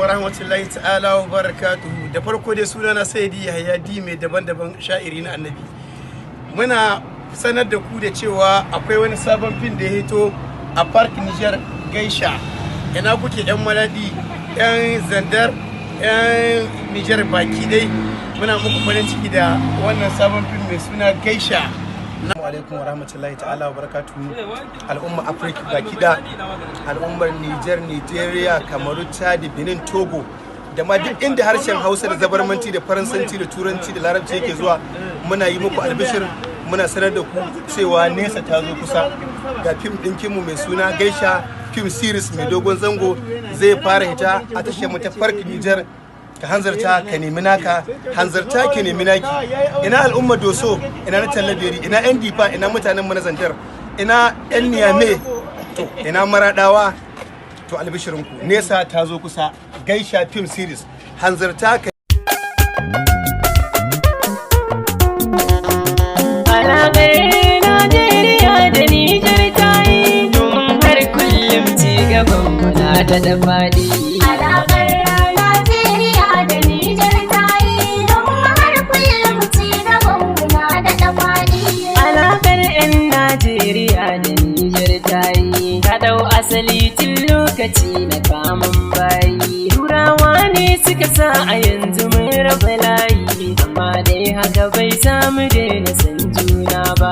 wa rahmatullahi ta'ala wa barakatuhu. Da farko dai sunana Saidi Yahaya D mai daban-daban sha'iri na Annabi. Muna sanar da ku da cewa akwai wani sabon fim da ya hito a Park Niger Geisha. Ina kuke yan Maladi, yan Zandar, yan Niger baki dai. Muna muku farin ciki da wannan sabon fim mai suna Geisha. Assalamu alaikum wa rahmatullahi ta'ala wa barakatuhu. Al'umma Afirka baki da al'ummar Niger, Nigeria, Kamaru, Chad, Benin, Togo da ma duk inda harshen Hausa da Zabarmanci da Faransanci da Turanci da Larabci yake zuwa, muna yi muku albishir, muna sanar da ku cewa nesa ta zo kusa. Ga fim ɗinkinmu mai suna Geisha, fim series mai dogon zango zai fara hita a tashar mu ta Park Niger. Ka hanzarta ka nemi naka, hanzarta ki nemi naki. Ina al'umma Doso, ina na Tallaberi, ina yan Difa, ina mutanen mu na Zandar, ina yan Niyame, to ina Maradawa. To albishirinku nesa ta zo kusa. Geisha film series, hanzarta ka. Najeriya da Nijar ta yi domin har kullum ci gaban muna da faɗi. Najeriya da Nijar ta yi ta dau asali tun lokaci na kamun bayi. Turawa ne suka sa a yanzu mun raba layi, amma dai haka bai samu daina san juna ba.